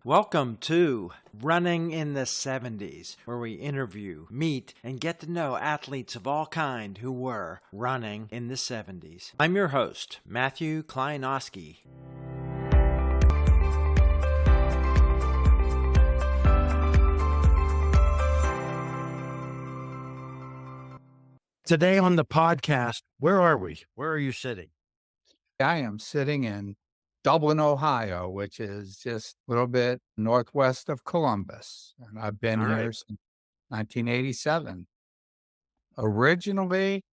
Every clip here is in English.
Welcome to Running in the 70s, where we interview, meet, and get to know athletes of all kind who were running in the 70s. I'm your host, Matthew Kleinowski. Today on the podcast, where are we? Where are you sitting? I am sitting in Dublin, Ohio, which is just a little bit northwest of Columbus. And I've been here since 1987. Originally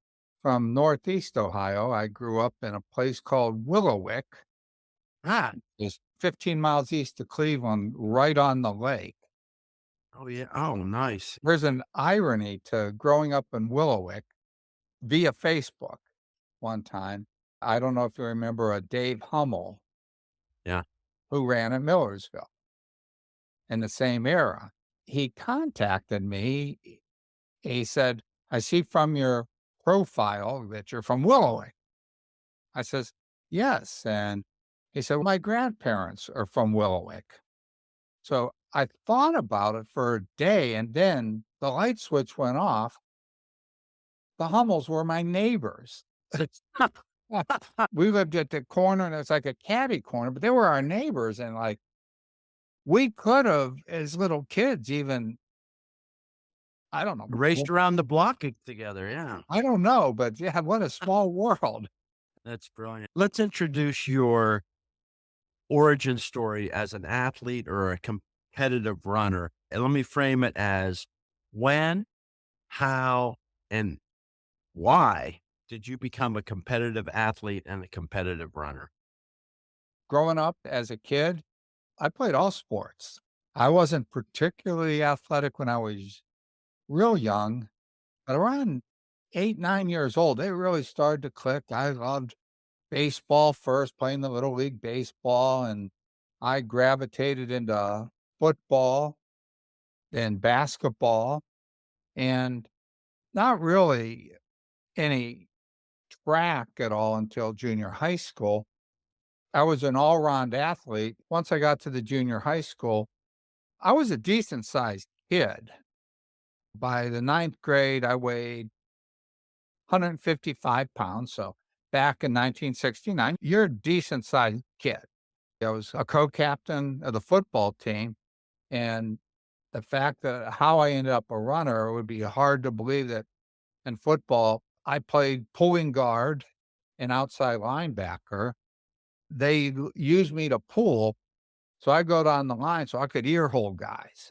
from Northeast Ohio, I grew up in a place called Willowick. It's 15 miles east of Cleveland, right on the lake. Oh, yeah. Oh, nice. There's an irony to growing up in Willowick via Facebook one time. I don't know if you remember a Dave Hummel. Yeah. Who ran at Millersville in the same era. He contacted me. He said, I see from your profile that you're from Willowick. I says, yes. And he said, my grandparents are from Willowick. So I thought about it for a day, and then the light switch went off. The Hummels were my neighbors. We lived at the corner, and it's like a catty corner, but they were our neighbors. And like, we could have, as little kids, even, I don't know, Raced around the block together, yeah. I don't know, but yeah, what a small world. That's brilliant. Let's introduce your origin story as an athlete or a competitive runner. And let me frame it as when, how, and why did you become a competitive athlete and a competitive runner? Growing up as a kid, I played all sports. I wasn't particularly athletic when I was real young, but around 8, 9 years old, it really started to click. I loved baseball first, playing the Little League baseball, and I gravitated into football, then basketball, and not really any track at all until junior high school. I was an all-round athlete. Once I got to the junior high school, I was a decent-sized kid. By the 9th grade, I weighed 155 pounds. So back in 1969, you're a decent-sized kid. I was a co-captain of the football team. And the fact that how I ended up a runner, it would be hard to believe that in football, I played pulling guard and outside linebacker. They used me to pull, so I go down the line so I could ear hold guys.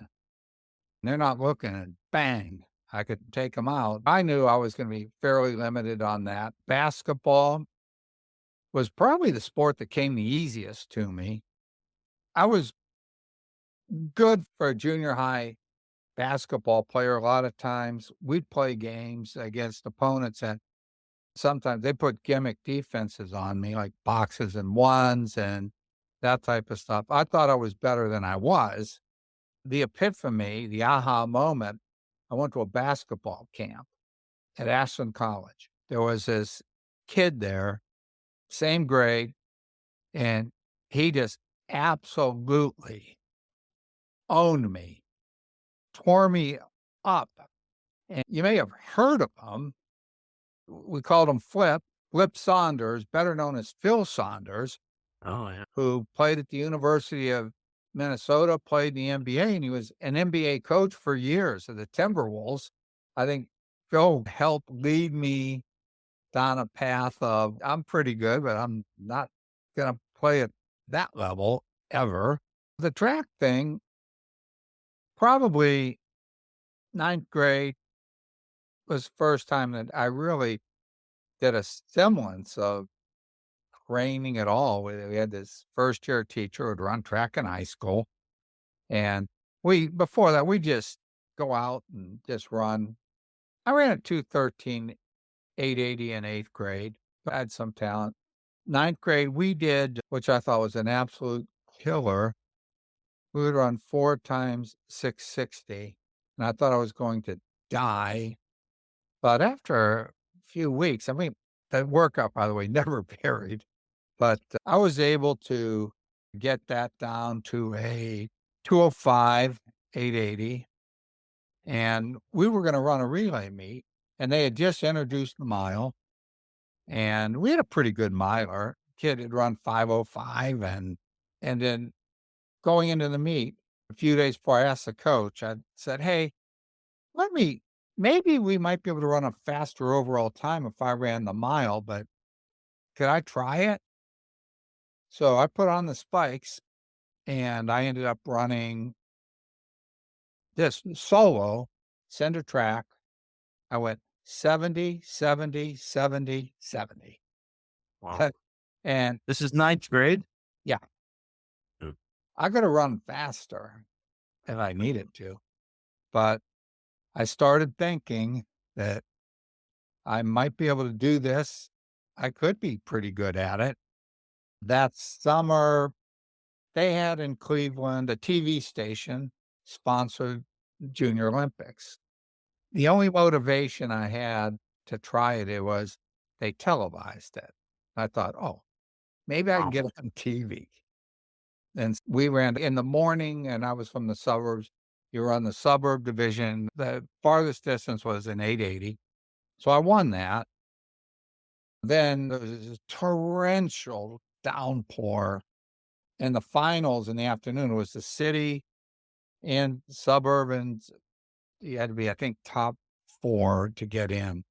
They're not looking, and bang, I could take them out. I knew I was going to be fairly limited on that. Basketball was probably the sport that came the easiest to me. I was good for a junior high basketball player. A lot of times we'd play games against opponents that sometimes they put gimmick defenses on me, like boxes and ones and that type of stuff. I thought I was better than I was. The epiphany, the aha moment, I went to a basketball camp at Ashland College. There was this kid there, same grade, and he just absolutely owned me, tore me up. And you may have heard of him. We called him Flip Saunders, better known as Phil Saunders. Oh, yeah. Who played at the University of Minnesota, played in the NBA, and he was an NBA coach for years of the Timberwolves. I think Phil helped lead me down a path of, I'm pretty good, but I'm not going to play at that level ever. The track thing, probably 9th grade was the first time that I really did a semblance of training at all. We had this first year teacher who would run track in high school. And before that, we just go out and just run. I ran at 2:13, 880 in 8th grade. I had some talent. 9th grade, we did, which I thought was an absolute killer. We would run 4 times 660. And I thought I was going to die. But after a few weeks, I mean, the workout, by the way, never varied. But I was able to get that down to a 2:05, 880, and we were gonna run a relay meet, and they had just introduced the mile, and we had a pretty good miler. Kid had run 5:05, and then going into the meet, a few days before I asked the coach, I said, "Hey, let me maybe we might be able to run a faster overall time if I ran the mile, but could I try it?" So I put on the spikes, and I ended up running this solo center track. I went 70, 70, 70, 70. Wow. And This is ninth grade? yeah, Mm. I could have run faster if I needed to, but I started thinking that I might be able to do this. I could be pretty good at it. That summer, they had in Cleveland a TV station sponsored Junior Olympics. The only motivation I had to try it was they televised it. I thought, "Oh, maybe I can Wow. get on TV." And we ran in the morning, and I was from the suburbs. You were on the suburb division. The farthest distance was an 880. So I won that. Then there was this torrential downpour, and the finals in the afternoon. It was the city and suburbans. You had to be, I think, top 4 to get in.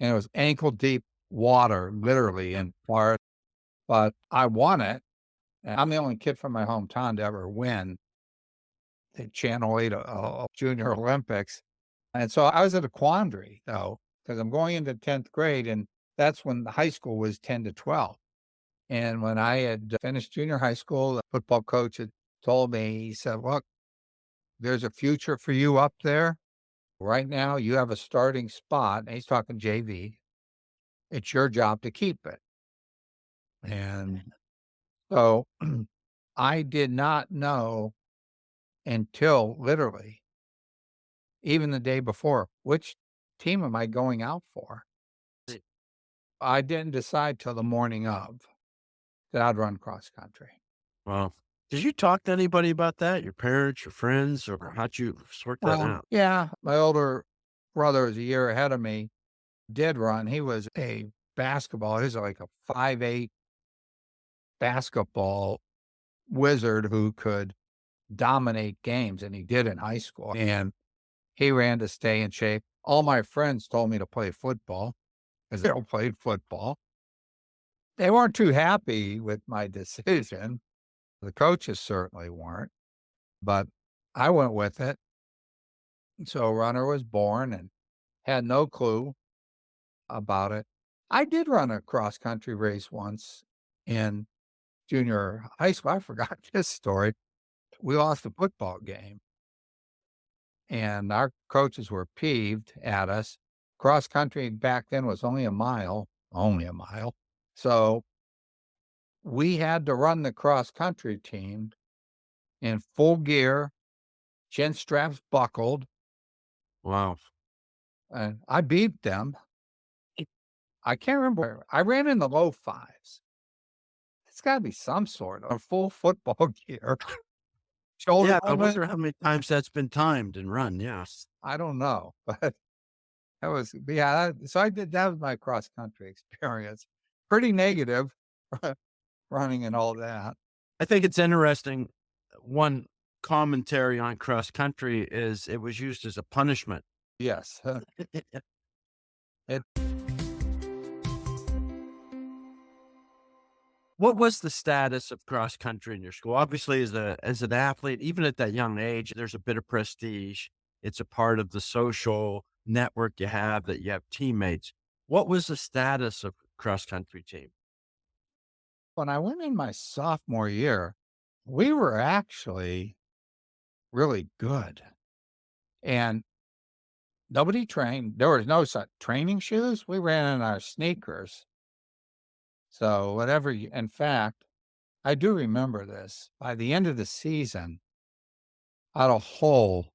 And it was ankle deep water, literally in part, but I won it. And I'm the only kid from my hometown to ever win the Channel 8 Junior Olympics. And so I was at a quandary, though, because I'm going into 10th grade, and that's when the high school was 10 to 12. And when I had finished junior high school, the football coach had told me, he said, "Look, there's a future for you up there. Right now, you have a starting spot." And he's talking JV. "It's your job to keep it." And so I did not know until literally even the day before, which team am I going out for? I didn't decide till the morning of that I'd run cross country. Wow. Did you talk to anybody about that? Your parents, your friends, or how'd you sort that Well, out? yeah, my older brother was a year ahead of me, did run. He was a basketball, he was like a 5'8" basketball wizard who could dominate games, and he did in high school. And he ran to stay in shape. All my friends told me to play football because they all played football. They weren't too happy with my decision. The coaches certainly weren't, but I went with it. So runner was born and had no clue about it. I did run a cross country race once in junior high school. I forgot this story. We lost a football game, and our coaches were peeved at us. Cross country back then was only a mile, only a mile. So we had to run the cross country team in full gear, chin straps buckled, Wow. and I beat them. I can't remember. I ran in the low fives. It's gotta be some sort of full football gear, shoulder Yeah, I helmet. wonder how many times that's been timed and run. Yes. I don't know, but that was yeah, so I did that was my cross country experience. Pretty negative running and all that. I think it's interesting. One commentary on cross country is it was used as a punishment. Yes. It What was the status of cross country in your school? Obviously, as an athlete, even at that young age, there's a bit of prestige. It's a part of the social network you have that you have teammates. What was the status of cross country team? when I went in my sophomore year, we were actually really good, and nobody trained. There was no such training shoes. We ran in our sneakers. So whatever you in fact, I do remember this. By the end of the season, I had a hole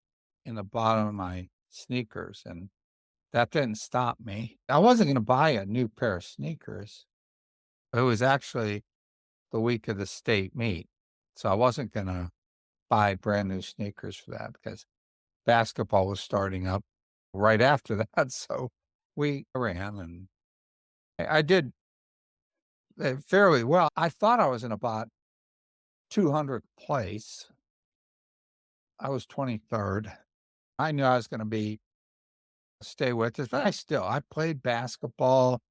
in the bottom of my sneakers, and that didn't stop me. I wasn't gonna buy a new pair of sneakers. It was actually the week of the state meet, so I wasn't gonna buy brand new sneakers for that because basketball was starting up right after that. So we ran and I did fairly well. I thought I was in about 200th place. I was 23rd. I knew I was going to stay with this, but I played basketball.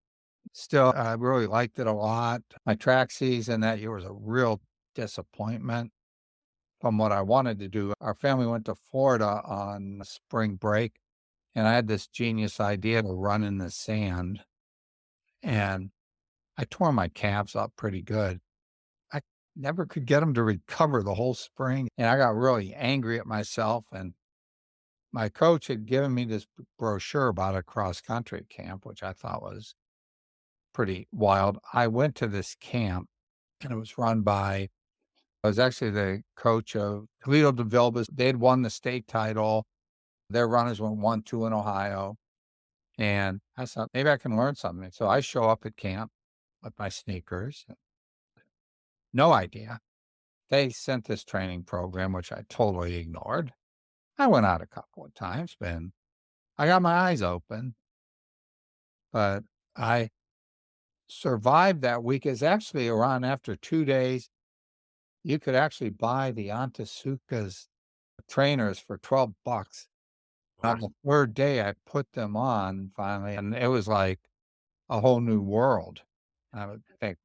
Still, I really liked it a lot. My track season that year was a real disappointment from what I wanted to do. Our family went to Florida on spring break, and I had this genius idea to run in the sand, and I tore my calves up pretty good. I never could get them to recover the whole spring, and I got really angry at myself, and my coach had given me this brochure about a cross-country camp, which I thought was pretty wild. I went to this camp, and it was run by I was actually the coach of Toledo de Vilbas. They'd won the state title. Their runners went 1-2 in Ohio. And I thought, maybe I can learn something. So I show up at camp with my sneakers. No idea. They sent this training program, which I totally ignored. I went out a couple of times, and I got my eyes open. But I survived that week. It's actually around after 2 days, you could actually buy the Antasuka's trainers for $12. On the 3rd day, I put them on finally, and it was like a whole new world, I would think.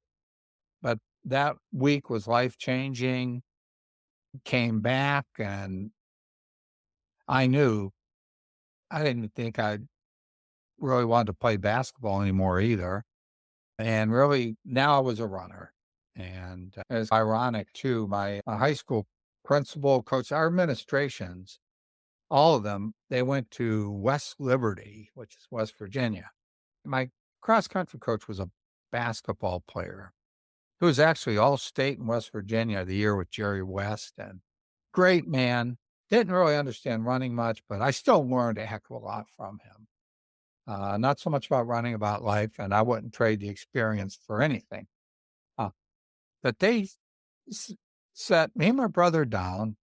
But that week was life-changing, came back, and I knew I didn't think I really wanted to play basketball anymore either. And really, now I was a runner. And it's ironic too, my high school principal, coach, our administrations, all of them, they went to West Liberty, which is West Virginia. My cross-country coach was a basketball player who was actually all-state in West Virginia the year with Jerry West, and great man. Didn't really understand running much, but I still learned a heck of a lot from him. Not so much about running, about life, and I wouldn't trade the experience for anything. Uh, but they set me and my brother down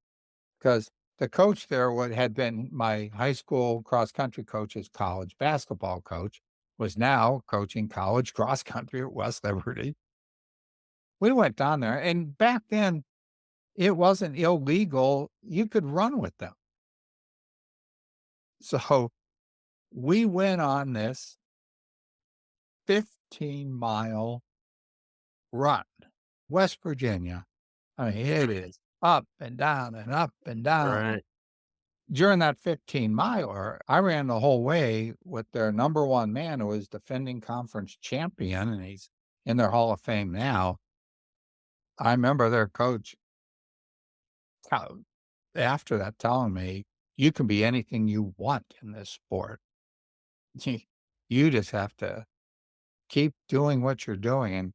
because the coach there, what had been my high school cross-country coach's college basketball coach, was now coaching college cross-country at West Liberty. We went down there, and back then, it wasn't illegal. You could run with them. So we went on this 15-mile run, West Virginia. I mean, it is up and down and up and down. Right. During that 15-miler, I ran the whole way with their number one man who was defending conference champion, and he's in their Hall of Fame now. I remember their coach after that telling me, "You can be anything you want in this sport. You just have to keep doing what you're doing." And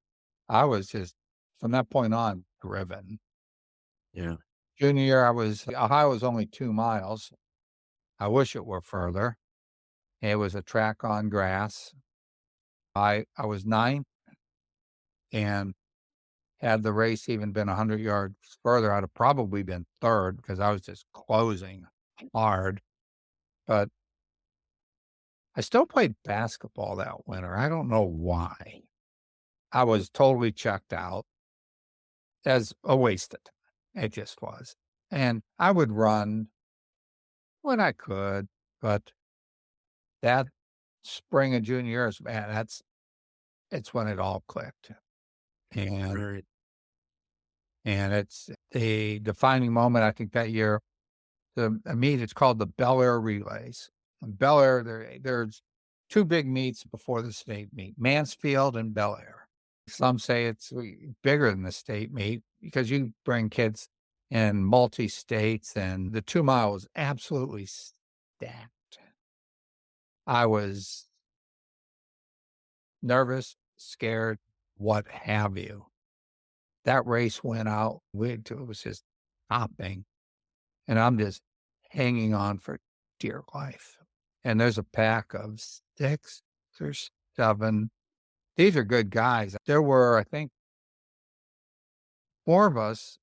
I was just, from that point on, driven. Yeah. Junior year, Ohio was only 2 miles. I wish it were further. It was a track on grass. I was 9th, and had the race even been 100 yards further, I'd have probably been 3rd because I was just closing hard. But I still played basketball that winter. I don't know why. I was totally checked out as a waste of time. It just was. And I would run when I could, but that spring of junior year is, man, it's when it all clicked. And Right. it's the defining moment, I think, that year. The meet, it's called the Bel Air Relays. In Bel Air, there's 2 big meets before the state meet, Mansfield and Bel Air. Some say it's bigger than the state meet because you bring kids in multi-states, and the 2-mile was absolutely stacked. I was nervous, scared, what have you. That race went out, it was just hopping, and I'm just hanging on for dear life. And there's a pack of 6 or 7. These are good guys. There were, I think, 4 of us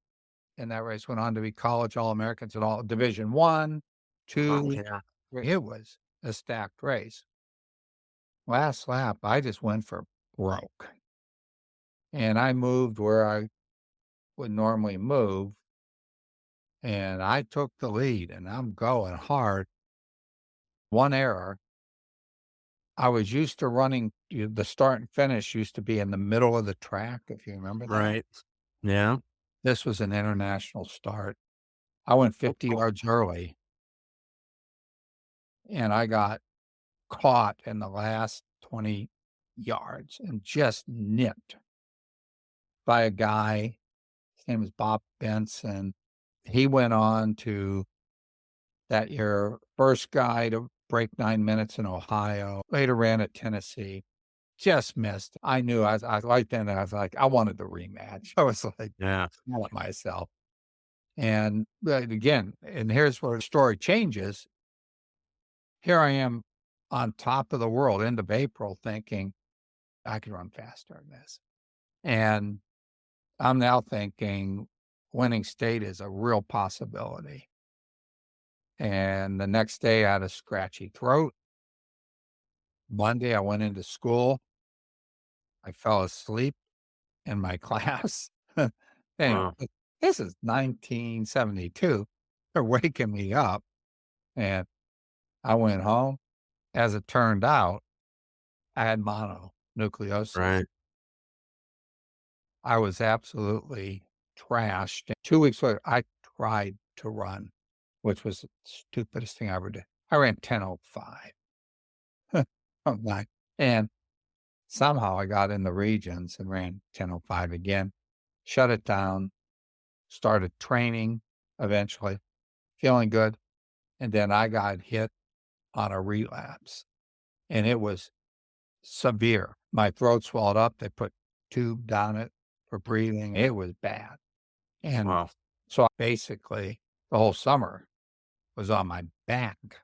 in that race went on to be college All-Americans and all Division I, Oh, 2. yeah. It was a stacked race. Last lap, I just went for broke, and I moved where I would normally move, and I took the lead, and I'm going hard. One error. I was used to running the start and finish used to be in the middle of the track, if you remember that. Right. Yeah. This was an international start. I went 50 yards early, and I got caught in the last 20 yards and just nipped by a guy. His name was Bob Benson. He went on to that year, first guy to break 9 minutes in Ohio, later ran at Tennessee. Just missed. I knew I was right then, I was like, I wanted the rematch. I was like, Yeah. mad at myself. And but again, and here's where the story changes. Here I am on top of the world, end of April, thinking I could run faster than this. And I'm now thinking winning state is a real possibility. And the next day I had a scratchy throat. Monday I went into school. I fell asleep in my class. Anyway, Wow. this is 1972. They're waking me up, and I went home. As it turned out, I had mononucleosis. Right. I was absolutely trashed. 2 weeks later, I tried to run, which was the stupidest thing I ever did. I ran 10:05. Oh, my. And somehow I got in the regions and ran 10:05 again, shut it down, started training eventually, feeling good. And then I got hit on a relapse, and it was severe. My throat swelled up. They put tube down it for breathing. It was bad. And Wow. so basically the whole summer was on my back,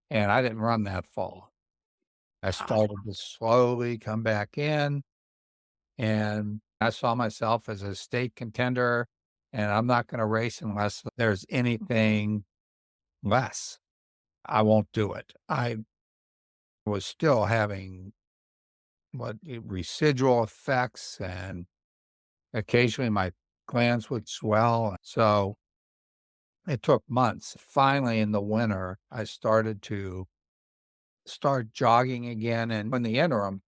and I didn't run that fall. I started to slowly come back in, and I saw myself as a state contender, and I'm not going to race unless there's anything less. I won't do it. I was still having residual effects, and occasionally my glands would swell. So it took months. Finally, in the winter, I started to start jogging again. And in the interim,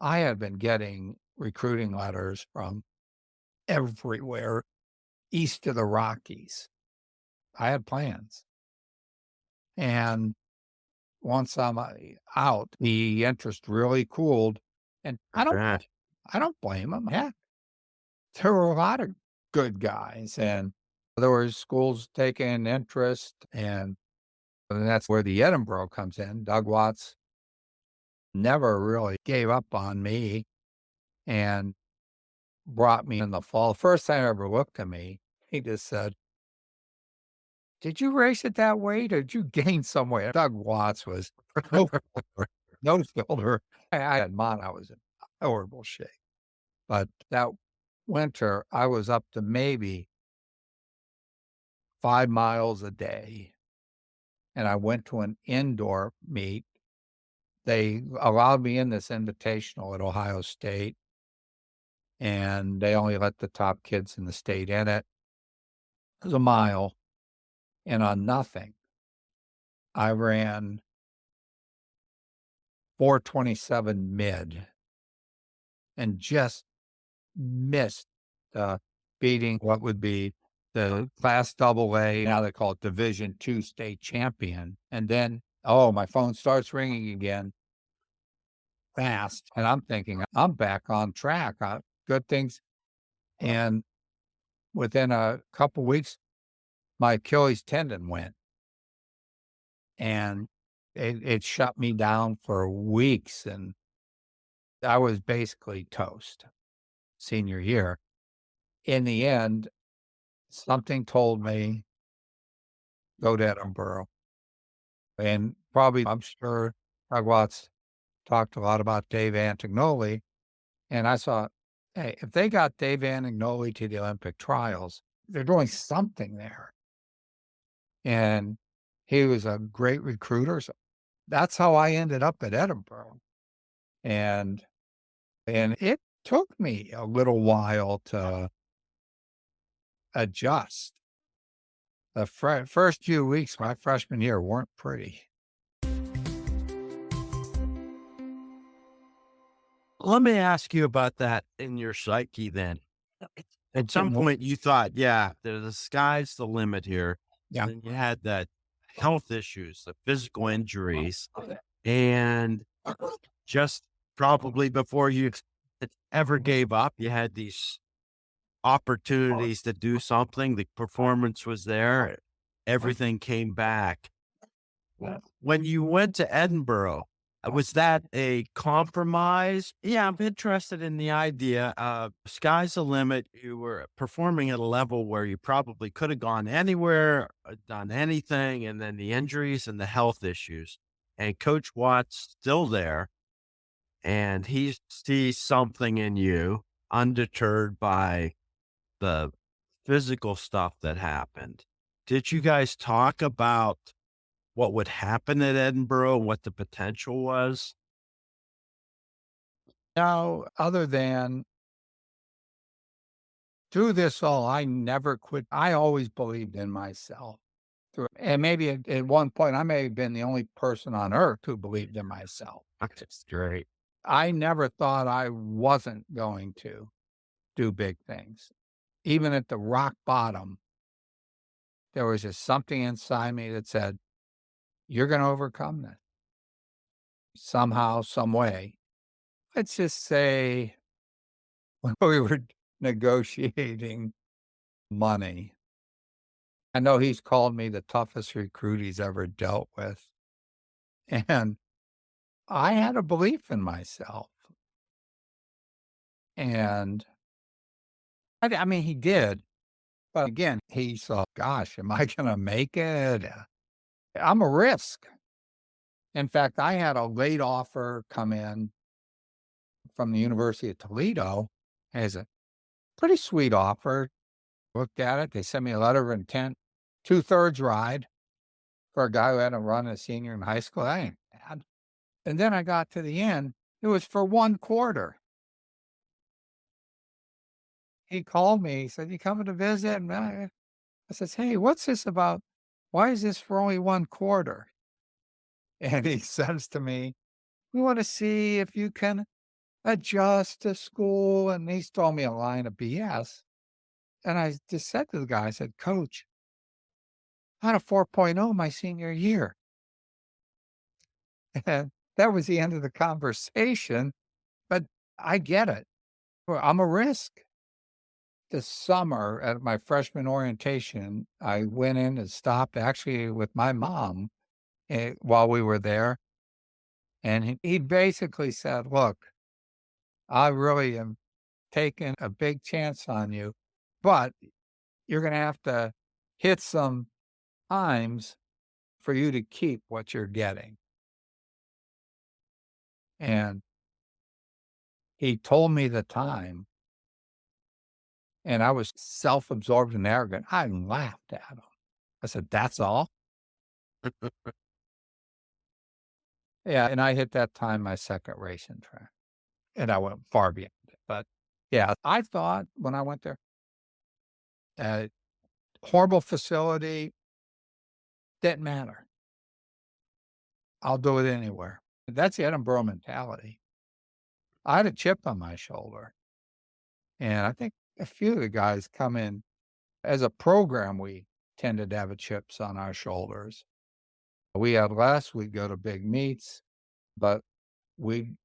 I had been getting recruiting letters from everywhere east of the Rockies. I had plans. And once I'm out, the interest really cooled. And I bet. I don't blame them. Heck, there were a lot of good guys, and there were schools taking interest, and that's where the Edinboro comes in. Doug Watts never really gave up on me and brought me in the fall. First time I ever looked at me, he just said, "Did you race at that weight or did you gain some weight?" Doug Watts was no no filter. I had mine. I was in horrible shape. But that winter, I was up to maybe 5 miles a day, and I went to an indoor meet. They allowed me in this invitational at Ohio State, and they only let the top kids in the state in it. It was a mile, and on nothing, I ran 4:27 mid and just missed, beating what would be the Class AA, now they call it Division II state champion. And then, oh, my phone starts ringing again fast, and I'm thinking, I'm back on track, good things. And within a couple weeks, my Achilles tendon went, and it shut me down for weeks, and I was basically toast senior year. In the end, something told me, "Go to Edinboro." And probably, I'm sure Doug Watts talked a lot about Dave Antignoli, and I thought, "Hey, if they got Dave Antignoli to the Olympic trials, they're doing something there. And he was a great recruiter. So that's how I ended up at Edinboro. And it took me a little while to adjust. The first few weeks my freshman year weren't pretty. Let me ask you about that in your psyche then. At some Getting point, you thought, yeah, the sky's the limit here. Yeah. Then you had that health issues, the physical injuries, and just probably before you ever gave up, you had these opportunities to do something. The performance was there. Everything came back. When you went to Edinboro, was that a compromise? Yeah, I'm interested in the idea of sky's the limit. You were performing at a level where you probably could have gone anywhere, done anything, and then the injuries and the health issues. And Coach Watt's still there, and he sees something in you, undeterred by the physical stuff that happened. Did you guys talk about what would happen at Edinboro, what the potential was? Now, other than through this all, I never quit. I always believed in myself. And maybe at one point, I may have been the only person on earth who believed in myself. That's great. I never thought I wasn't going to do big things. Even at the rock bottom, there was just something inside me that said, you're going to overcome this somehow, some way. Let's just say when we were negotiating money, I know he's called me the toughest recruit he's ever dealt with. And I had a belief in myself. And I mean, he did. But again, he saw, gosh, am I going to make it? I'm a risk. In fact, I had a late offer come in from the University of Toledo as a pretty sweet offer. Looked at it. They sent me a letter of intent, 2/3 ride for a guy who hadn't run a senior in high school. That ain't bad. And then I got to the end. It was for 1/4. He called me. He said, "You coming to visit?" And I says, "Hey, what's this about? Why is this for only 1/4?" And he says to me, "We want to see if you can adjust to school." And he's told me a line of BS. And I just said to the guy, I said, "Coach, I had a 4.0 my senior year." And that was the end of the conversation. But I get it. Well, I'm a risk. This summer at my freshman orientation, I went in and stopped actually with my mom while we were there. And he basically said, "Look, I really am taking a big chance on you, but you're going to have to hit some times for you to keep what you're getting." And he told me the time, and I was self-absorbed and arrogant. I laughed at him. I said, "That's all?" Yeah, and I hit that time my second racing track, and I went far beyond it. But yeah, I thought when I went there, uh, horrible facility, didn't matter. I'll do it anywhere. That's the Edinboro mentality. I had a chip on my shoulder, and I think a few of the guys come in as a program. We tended to have chips on our shoulders. We had less. We'd go to big meets, but we'd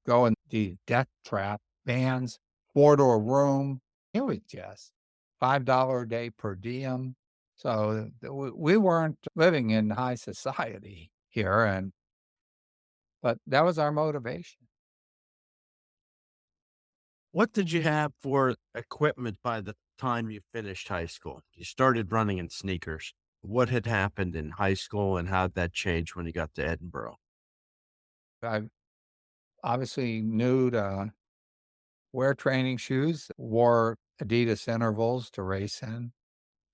go in the death trap vans, 4-door room. It was just $5 a day per diem. So we weren't living in high society here, but that was our motivation. What did you have for equipment by the time you finished high school? You started running in sneakers. What had happened in high school and how'd that change when you got to Edinboro? I obviously knew to wear training shoes, wore Adidas intervals to race in,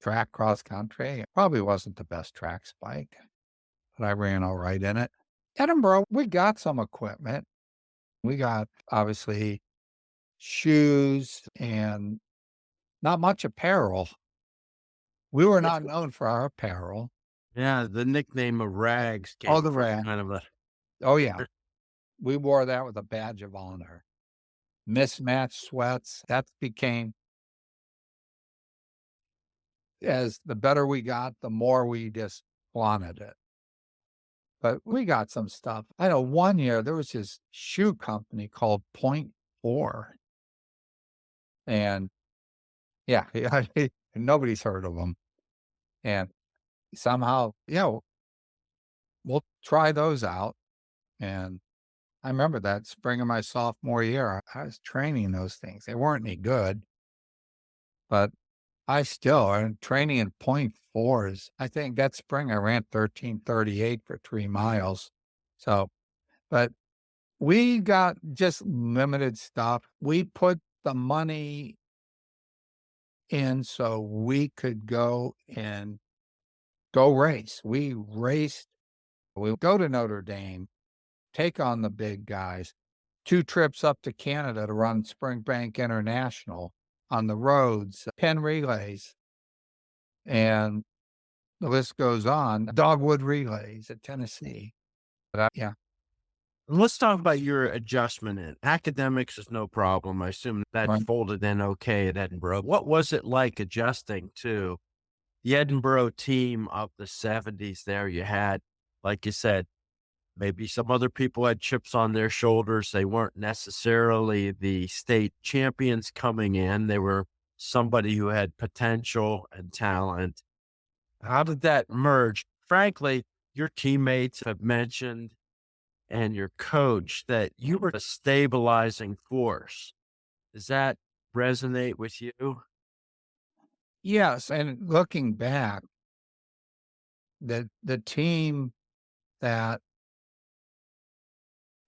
track cross country. It probably wasn't the best track spike, but I ran all right in it. Edinboro, we got some equipment. We got obviously shoes and not much apparel. We were not known for our apparel. Yeah, the nickname of Rags Oh, came the from rag. kind of a Oh, yeah. We wore that with a badge of honor. Mismatched sweats, that became as the better we got, the more we just wanted it. But we got some stuff. I know one year there was this shoe company called Point 4, and yeah, nobody's heard of them. And somehow, yeah, we'll try those out. And I remember that spring of my sophomore year, I was training those things. They weren't any good, but I still am training in point fours. I think that spring I ran 13:38 for 3 miles. So, but we got just limited stuff. We put the money in so we could go and go race. We raced. We go to Notre Dame, take on the big guys. 2 trips up to Canada to run Springbank International on the roads, Penn relays, and the list goes on. Dogwood relays at Tennessee. But yeah, Let's talk about your adjustment in academics is no problem. I assume that right. folded in okay at Edinboro. What was it like adjusting to the Edinboro team of the '70s there? You had, like you said, maybe some other people had chips on their shoulders. They weren't necessarily the state champions coming in. They were somebody who had potential and talent. How did that merge? Frankly, your teammates have mentioned and your coach that you were a stabilizing force. Does that resonate with you? Yes, and looking back, the team that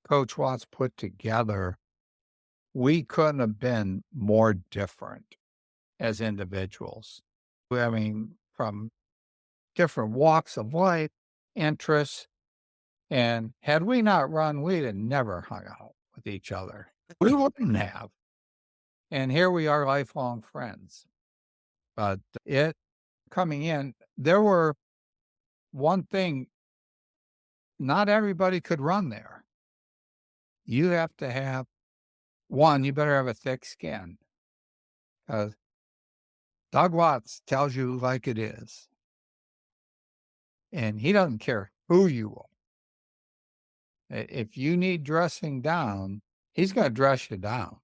Coach Watts put together, we couldn't have been more different as individuals. I mean, from different walks of life, interests, and had we not run, we'd have never hung out with each other. We wouldn't have. And here we are, lifelong friends. But it coming in, there were one thing, not everybody could run there. You have to have one, you better have a thick skin. Because Doug Watts tells you like it is. And he doesn't care who you are. If you need dressing down, he's going to dress you down.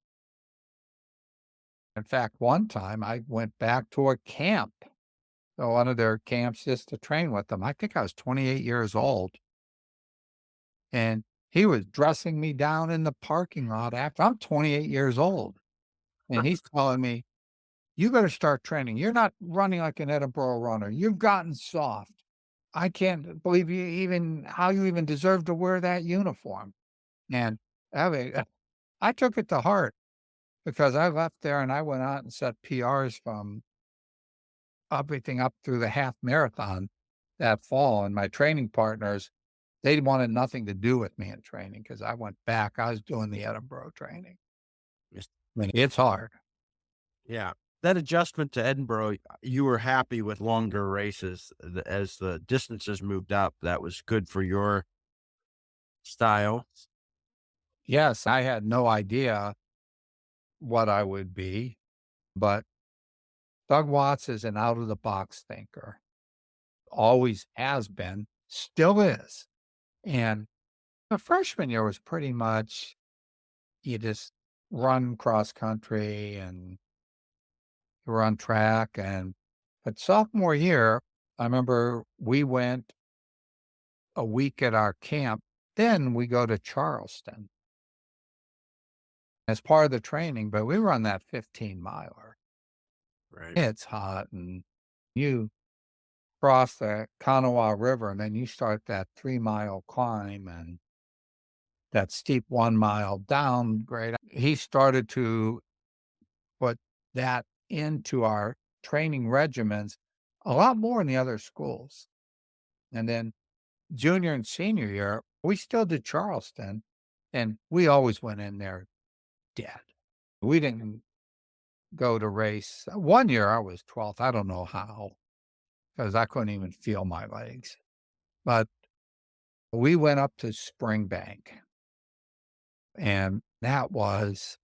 In fact, one time I went back to a camp, one of their camps just to train with them. I think I was 28 years old. And he was dressing me down in the parking lot after I'm 28 years old. And he's telling me, you better start training. You're not running like an Edinboro runner. You've gotten soft. I can't believe how you even deserve to wear that uniform. And I mean, I took it to heart because I left there and I went out and set PRs from everything up through the half marathon that fall. And my training partners, they wanted nothing to do with me in training because I went back. I was doing the Edinboro training. Yes. I mean, it's hard. Yeah. That adjustment to Edinboro, you were happy with longer races as the distances moved up. That was good for your style. Yes, I had no idea what I would be, but Doug Watts is an out of the box thinker. Always has been, still is. And the freshman year was pretty much you just run cross country and you run track. But sophomore year, I remember we went a week at our camp. Then we go to Charleston as part of the training, but we run that 15-miler. Right. It's hot and you cross the Kanawha River and then you start that 3-mile climb and that steep 1 mile down grade. He started to put that into our training regimens a lot more in the other schools. And then junior and senior year, we still did Charleston, and we always went in there dead. We didn't go to race. One year I was 12th. I don't know how, because I couldn't even feel my legs. But we went up to Springbank, and that was,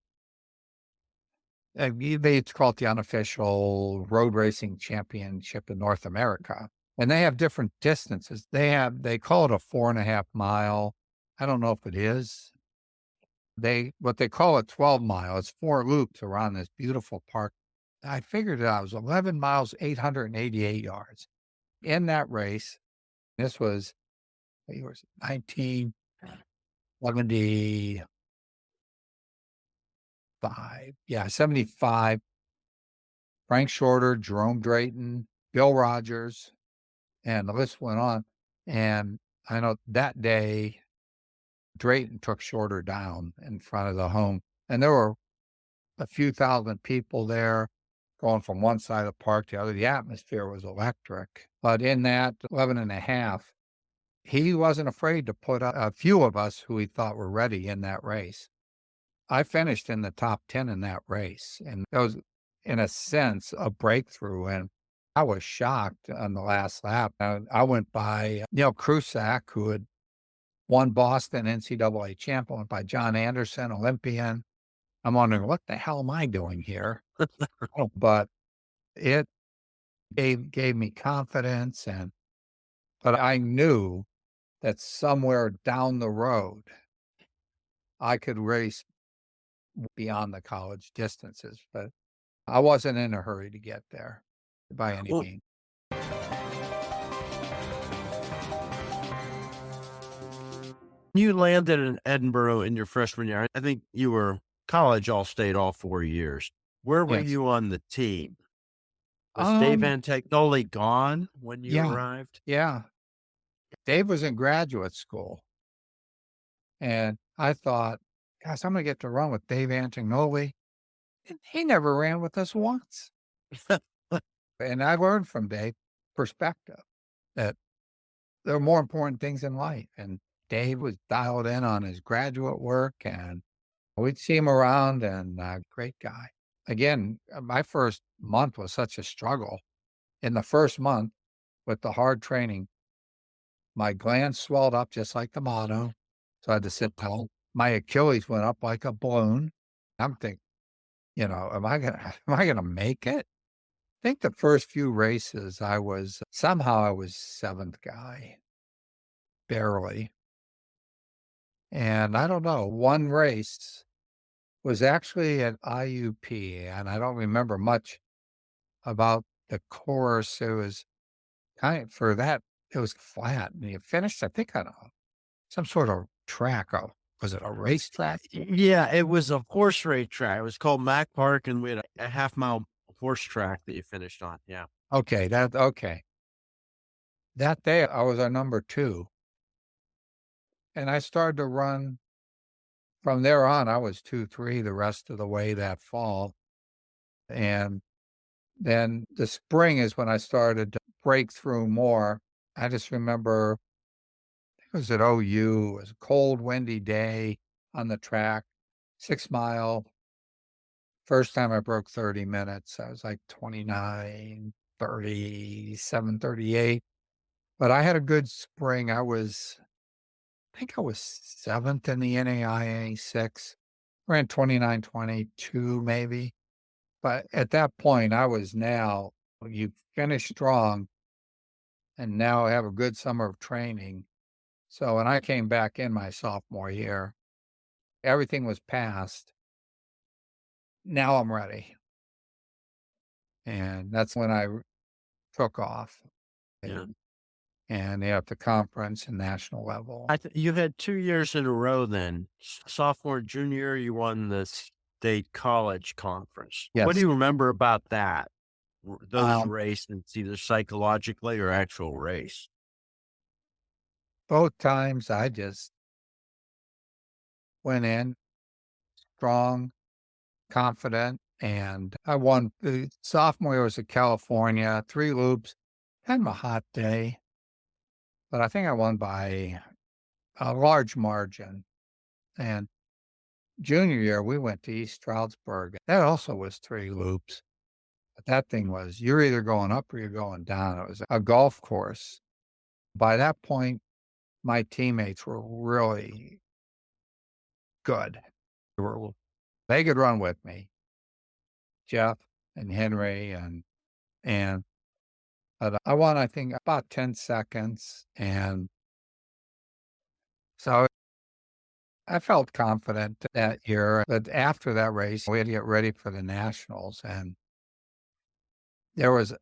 it's called the unofficial road racing championship in North America. And they have different distances. They call it a 4.5 mile. I don't know if it is. What they call it 12 mile. It's 4 loops around this beautiful park. I figured it out. It was 11 miles, 888 yards. In that race, this was, it was 1975. Yeah, 75. Frank Shorter, Jerome Drayton, Bill Rogers, and the list went on. And I know that day, Drayton took Shorter down in front of the home. And there were a few thousand people there going from one side of the park to the other. The atmosphere was electric. But in that 11.5, he wasn't afraid to put a few of us who he thought were ready in that race. I finished in the top 10 in that race. And that was, in a sense, a breakthrough. And I was shocked on the last lap. I went by Neil Krusak, who had won Boston NCAA champ, went by John Anderson, Olympian. I'm wondering, what the hell am I doing here? But it gave me confidence, but I knew that somewhere down the road, I could race beyond the college distances, but I wasn't in a hurry to get there by any Well, means. you landed in Edinburgh in your freshman year. I think you were college all-state all 4 years. Where were Yes. you on the team? Was Dave Antagnoli gone when you Yeah, arrived? yeah. Dave was in graduate school, and I thought, gosh, I'm gonna get to run with Dave Antagnoli. And he never ran with us once. And I learned from Dave perspective that there are more important things in life. And Dave was dialed in on his graduate work, and we'd see him around, and great guy. Again, my first month was such a struggle. In the first month, with the hard training, my glands swelled up just like the motto. So I had to sit down. My Achilles went up like a balloon. I'm thinking, am I gonna make it? I think the first few races I was 7th guy, barely. And I don't know, one race was actually at IUP, and I don't remember much about the course. It was for that, it was flat, and you finished, I think, on some sort of track. Was it a racetrack? Yeah, it was a horse race track. It was called Mack Park, and we had a half-mile horse track that you finished on, yeah. Okay. That day, I was a number 2, and I started to run. From there on, I was 2-3 the rest of the way that fall, and then the spring is when I started to break through more. I just remember it was at OU. It was a cold, windy day on the track, 6 mile. First time I broke 30 minutes. I was like 29, 37, 38. But I had a good spring. I think I was 7th in the NAIA 6, ran 29:22 maybe. But at that point, I was now, you finish strong and now have a good summer of training. So when I came back in my sophomore year, everything was passed. Now I'm ready. And that's when I took off Yeah. and at the conference and national level. You had 2 years in a row then. Sophomore, junior, you won the state college conference. What do Yes. you remember about that? Those Um, races, either psychologically or actual race? Both times I just went in strong, confident, And I won the sophomore year was in California, 3 loops, kind of a hot day, but I think I won by a large margin. And junior year, we went to East Stroudsburg. That also was 3 loops. But that thing was, you're either going up or you're going down. It was a golf course. By that point, my teammates were really good. They could run with me, Jeff and Henry, and but I won, I think, about 10 seconds, and so I felt confident that year. But after that race, we had to get ready for the nationals, and there was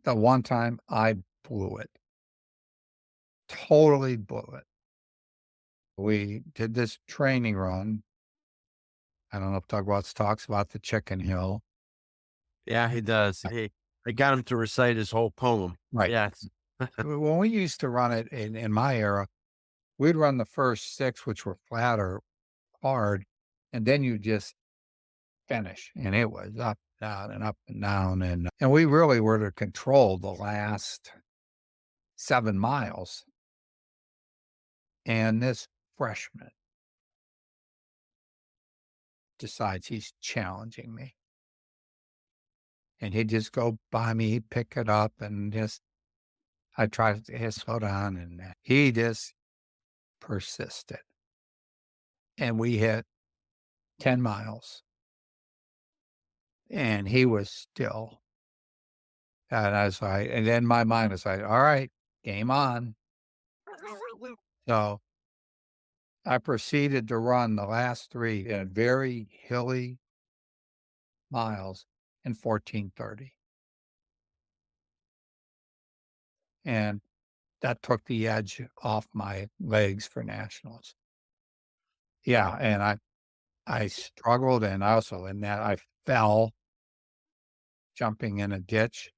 the one time I blew it, totally blew it. We did this training run. I don't know if Doug Watts talks about the Chicken Hill. Yeah, he does. I got him to recite his whole poem. Right. Yes. When we used to run it in my era, we'd run the first 6, which were flat or hard, and then you just finish, and it was up, down, and up and down, and we really were to control the last 7 miles. And this freshman decides he's challenging me. And he'd just go by me, he'd pick it up, and just I tried to slow down, and he just persisted. And we hit 10 miles, and he was still. And I was like, and then my mind was like, all right, game on. So I proceeded to run the last 3 in very hilly miles in 14:30. And that took the edge off my legs for nationals. Yeah, and I struggled, and also in that I fell jumping in a ditch.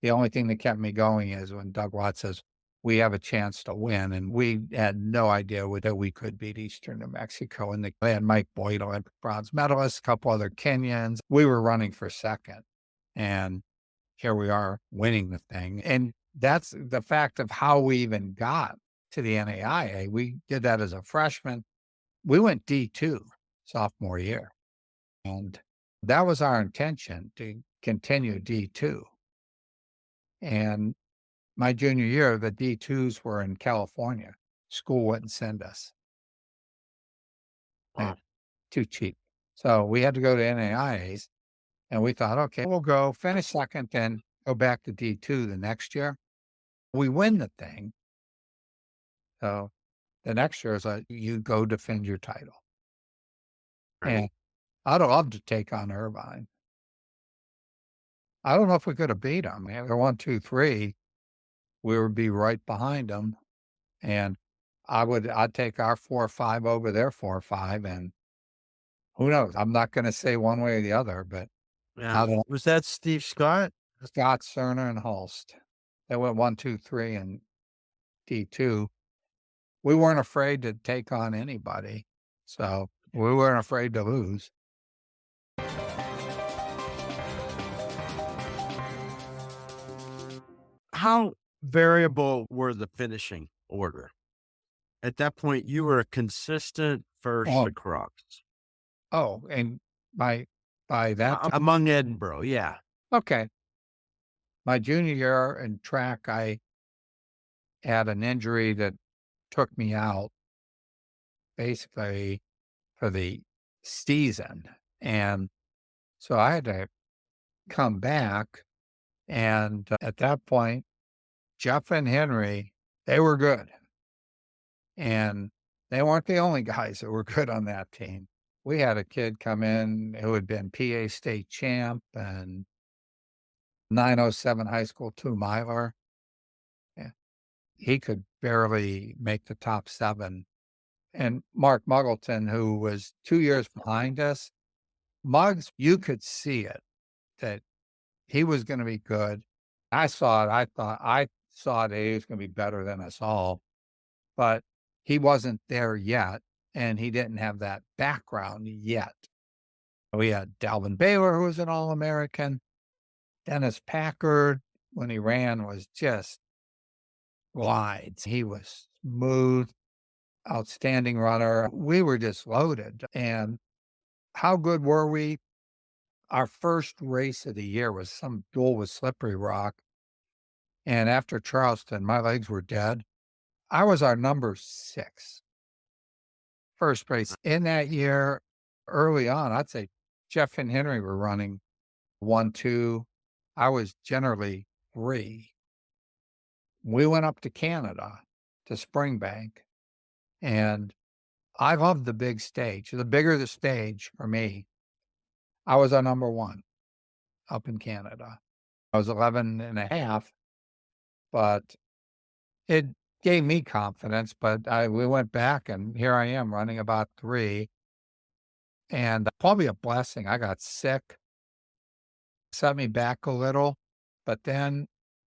The only thing that kept me going is when Doug Watts says, "We have a chance to win," and we had no idea that we could beat Eastern New Mexico, and they had Mike Boyd, Olympic bronze medalist, a couple other Kenyans. We were running for second, and here we are winning the thing, and that's the fact of how we even got to the NAIA. We did that as a freshman. We went D2 sophomore year, and that was our intention to continue D2. And my junior year, the D2s were in California. School wouldn't send us. Wow. Too cheap. So we had to go to NAIAs, and we thought, okay, we'll go finish second, then go back to D2 the next year. We win the thing. So the next year is like, you go defend your title. Right. And I'd have loved to take on Irvine. I don't know if we could have beat them. They're 1, 2, 3. We would be right behind them. And I'd take our 4 or 5 over their 4 or 5. And who knows? I'm not going to say one way or the other, but Yeah. I don't Was that Steve Scott? Scott, Cerner, and Hulst. They went 1, 2, 3 and D2. We weren't afraid to take on anybody. So we weren't afraid to lose. How variable were the finishing order? At that point, you were a consistent first Oh, across. and by that time, Among Edinboro, yeah. okay. My junior year in track, I had an injury that took me out basically for the season. And so I had to come back. And at that point, Jeff and Henry, they were good. And they weren't the only guys that were good on that team. We had a kid come in who had been PA state champ and 907 high school 2-miler. Yeah. He could barely make the top 7. And Mark Muggleton, who was 2 years behind us, Muggs, you could see it that he was going to be good. I saw it. I saw that he was going to be better than us all, but he wasn't there yet, and he didn't have that background yet. We had Dalvin Baylor, who was an All-American. Dennis Packard, when he ran, was just glides. He was smooth, outstanding runner. We were just loaded. And how good were we? Our first race of the year was some duel with Slippery Rock. And after Charleston, my legs were dead. I was our number 6 first race. In that year, early on, I'd say Jeff and Henry were running 1, 2. I was generally 3. We went up to Canada, to Springbank, and I loved the big stage. The bigger the stage for me, I was our number 1 up in Canada. I was 11 and a half, but it gave me confidence. But we went back, and here I am running about 3, and probably a blessing. I got sick, set me back a little, but then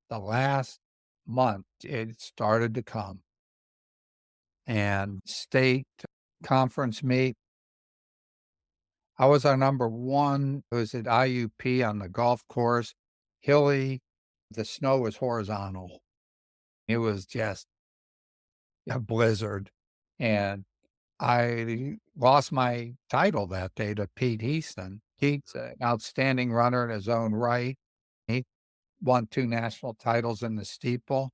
the last month, it started to come. And state conference meet, I was our number 1. It was at IUP on the golf course, hilly. The snow was horizontal. It was just a blizzard. And I lost my title that day to Pete Heaston. Pete's an outstanding runner in his own right. He won 2 national titles in the steeple.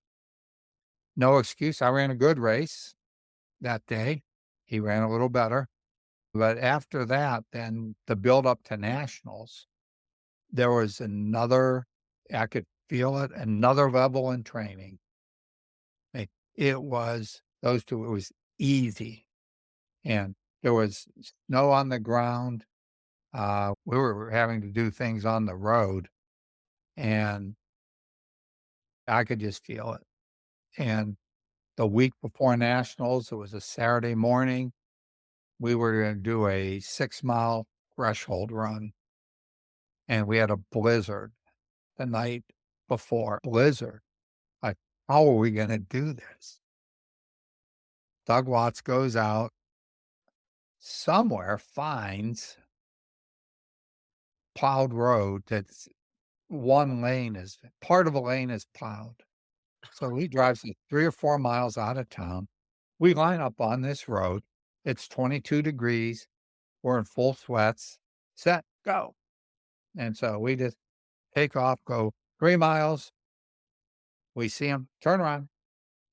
No excuse. I ran a good race that day. He ran a little better. But after that, then the build up to nationals, there was I could feel it, another level in training. It was those 2, it was easy. And there was snow on the ground. We were having to do things on the road, and I could just feel it. And the week before nationals, it was a Saturday morning. We were going to do a 6-mile threshold run, and we had a blizzard the night before. Blizzard. Like, how are we going to do this? Doug Watts goes out somewhere, finds plowed road that's part of a lane is plowed. So he drives us 3 or 4 miles out of town. We line up on this road. It's 22 degrees. We're in full sweats. Set, go. And so we just take off, go 3 miles. We see him, turn around,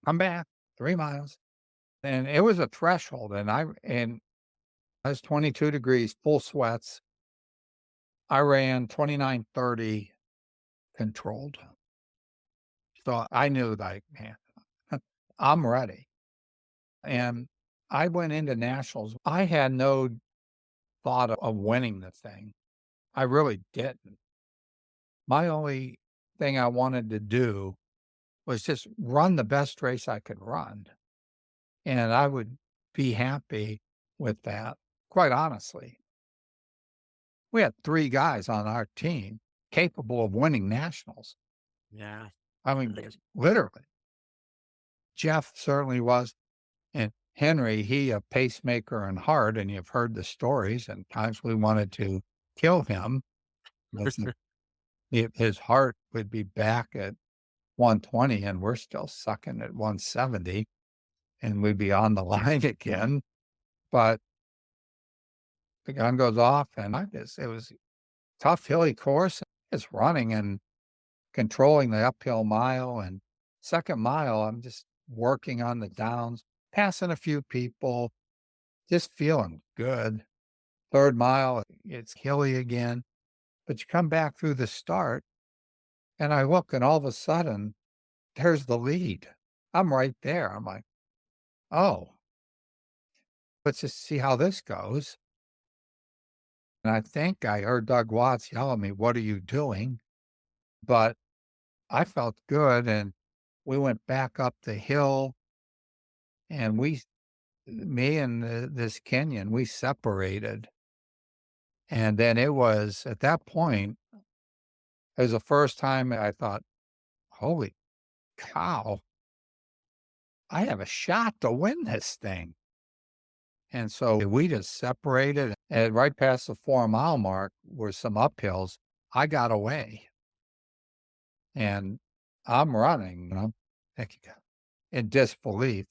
come back, 3 miles. And it was a threshold. And I was 22 degrees, full sweats. I ran 29:30 controlled. So I knew, like, man, I'm ready. And I went into nationals. I had no thought of winning the thing. I really didn't. My only thing I wanted to do was just run the best race I could run. And I would be happy with that, quite honestly. We had 3 guys on our team capable of winning nationals. Yeah. I mean, literally. Jeff certainly was. And Henry, he a pacemaker in heart, and you've heard the stories, and times we wanted to kill him. His heart would be back at 120, and we're still sucking at 170, and we'd be on the line again. But the gun goes off, and it was a tough, hilly course. It's running and controlling the uphill mile, and second mile, I'm just working on the downs, passing a few people, just feeling good. Third mile, it's hilly again, but you come back through the start, and I look, and all of a sudden, there's the lead. I'm right there. I'm like, oh, let's just see how this goes. And I think I heard Doug Watts yell at me, "What are you doing?" But I felt good, and we went back up the hill, and me and this Kenyan, we separated. And then it was at that point, it was the first time I thought, holy cow, I have a shot to win this thing. And so we just separated, and right past the 4-mile mark were some uphills. I got away, and I'm running, and I'm thinking in disbelief,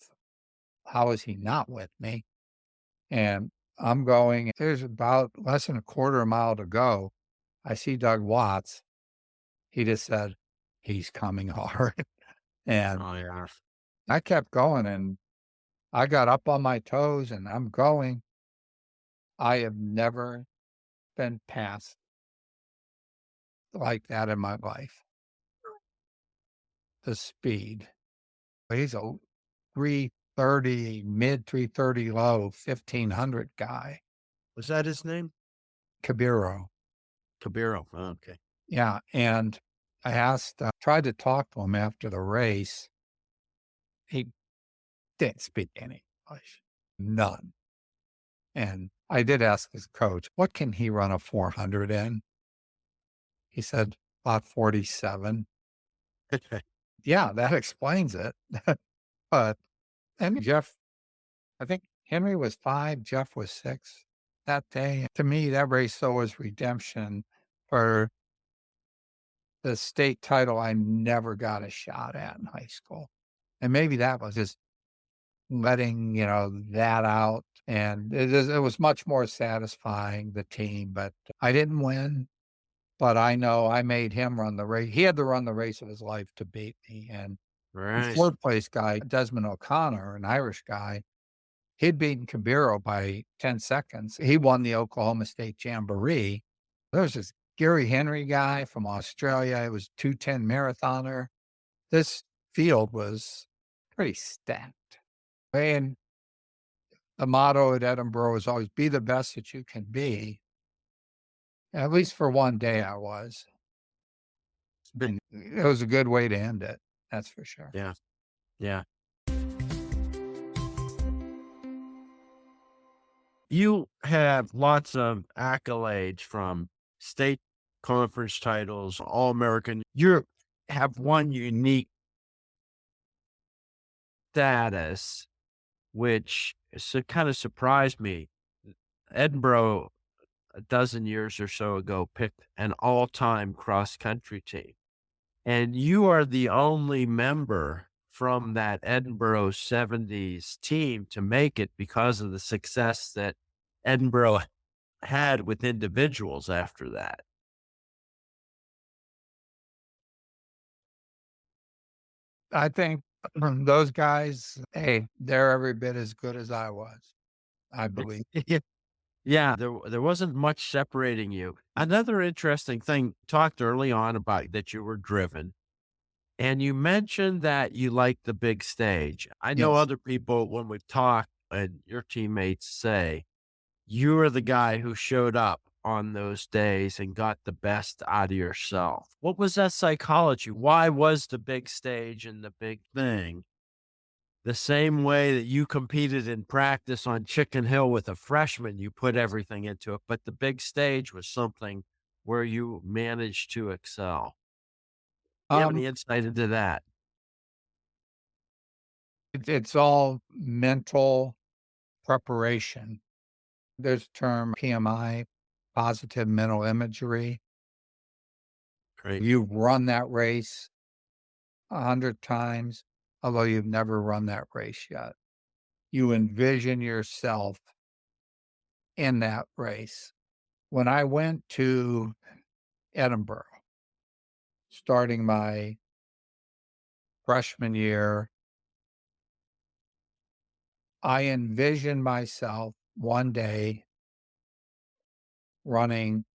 how is he not with me? And I'm going, there's about less than a quarter mile to go. I see Doug Watts. He just said, he's coming hard. And Oh, yeah. I kept going, and I got up on my toes, and I'm going. I have never been passed like that in my life. The speed. He's a 330, mid 330 low, 1500 guy. Was that his name? Kabiro. Cabiro. Oh, okay. Yeah. And I asked, tried to talk to him after the race. He didn't speak any English, none. And I did ask his coach, what can he run a 400 in? He said, about 47. Yeah, that explains it. But, and Jeff, I think Henry was 5, Jeff was 6 that day. To me, that race, though, was redemption for the state title I never got a shot at in high school. And maybe that was just letting, that out. And it was much more satisfying, the team, but I didn't win. But I know I made him run the race. He had to run the race of his life to beat me. And the Right. 4th place guy, Desmond O'Connor, an Irish guy, he'd beaten Cabiro by 10 seconds. He won the Oklahoma State Jamboree. There was this Gary Henry guy from Australia. It was 2:10 marathoner. This field was pretty stacked. And the motto at Edinboro is always be the best that you can be. At least for one day, I was. But And it was a good way to end it. That's for sure. yeah. Yeah. You have lots of accolades from state conference titles, All American. You have one unique status, which kind of surprised me. Edinboro, a dozen years or so ago, picked an all time cross country team. And you are the only member from that Edinboro 70s team to make it because of the success that Edinboro had with individuals after that. I think those guys, hey, they're every bit as good as I was, I believe. Yeah, there wasn't much separating you. Another interesting thing, talked early on about that you were driven, and you mentioned that you like the big stage. I know Yes. other people when we've talked and your teammates say you were the guy who showed up on those days and got the best out of yourself. What was that psychology? Why was the big stage and the big thing the same way that you competed in practice on Chicken Hill with a freshman? You put everything into it, but the big stage was something where you managed to excel. Do you have Um, any insight into that? it's all mental preparation. There's a term PMI, positive mental imagery. Great. You've run that race 100 times, although you've never run that race yet. You envision yourself in that race. When I went to Edinburgh, starting my freshman year, I envisioned myself one day running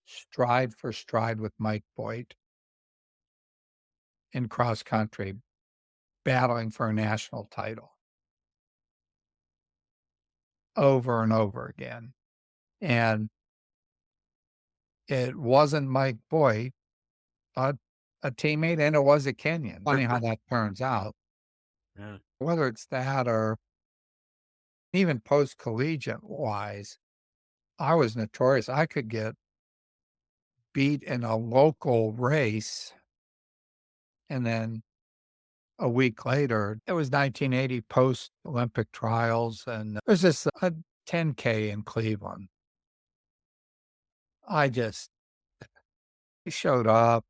stride for stride with Mike Boyd in cross country, battling for a national title over and over again. And it wasn't Mike Boyd, but a teammate, and it was a Kenyan. Funny how that turns out. Yeah. Whether it's that or even post collegiate wise, I was notorious. I could get beat in a local race and then a week later, it was 1980 post-Olympic trials, and there's this a 10K in Cleveland. I just showed up,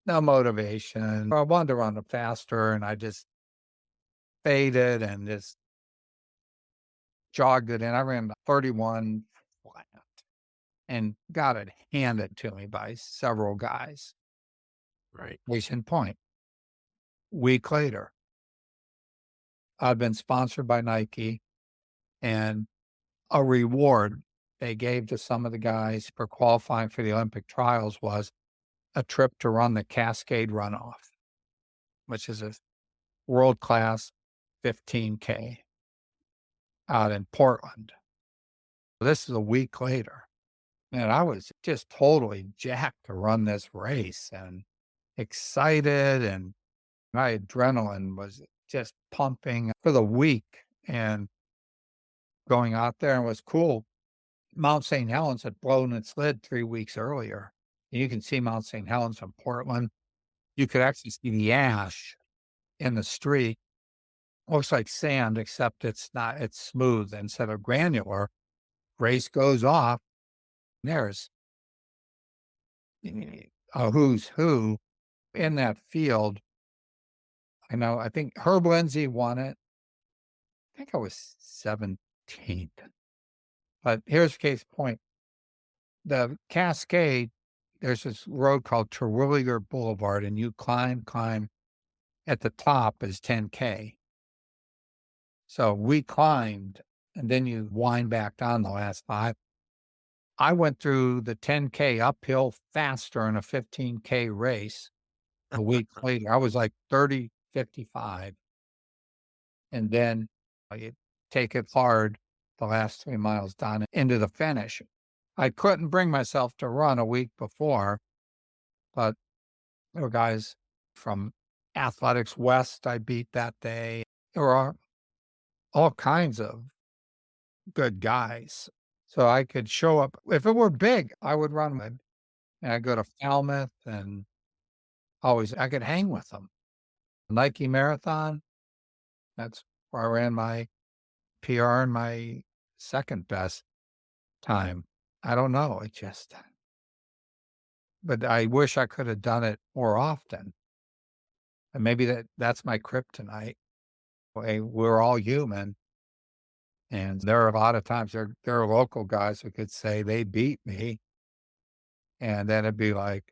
no motivation. I wanted to run faster, and I just faded and just jogged it in. I ran 31 flat and got it handed to me by several guys. Right. Case in point, week later, I've been sponsored by Nike, and a reward they gave to some of the guys for qualifying for the Olympic trials was a trip to run the Cascade Runoff, which is a world-class 15K out in Portland. This is a week later. Man, I was just totally jacked to run this race and excited, and my adrenaline was just pumping for the week and going out there, and it was cool. Mount St. Helens had blown its lid 3 weeks earlier. You can see Mount St. Helens from Portland. You could actually see the ash in the street. Looks like sand, except it's not, it's smooth instead of granular. Race goes off. There's a who's who in that field. I think Herb Lindsay won it. I think I was 17th. But here's the case point. The Cascade, there's this road called Terwilliger Boulevard, and you climb. At the top is 10K. So we climbed, and then you wind back down the last 5. I went through the 10K uphill faster in a 15K race a week later. I was like 30:55. And then you take it hard the last 3 miles down into the finish. I couldn't bring myself to run a week before, but there were guys from Athletics West I beat that day. There were all kinds of good guys. So I could show up. If it were big, I would run with. And I'd go to Falmouth, and I could hang with them. Nike Marathon, that's where I ran my PR and my second best time. I don't know. But I wish I could have done it more often. And maybe that's my kryptonite. Hey, we're all human. And there are a lot of times there are local guys who could say they beat me. And then it'd be like,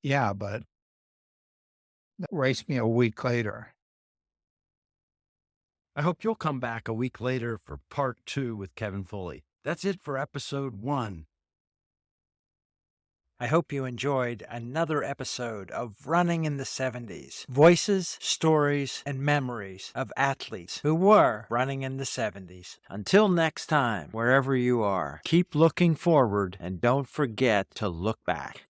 yeah, but race me a week later. I hope you'll come back a week later for part 2 with Kevin Foley. That's it for episode 1. I hope you enjoyed another episode of Running in the 70s. Voices, stories, and memories of athletes who were running in the 70s. Until next time, wherever you are, keep looking forward and don't forget to look back.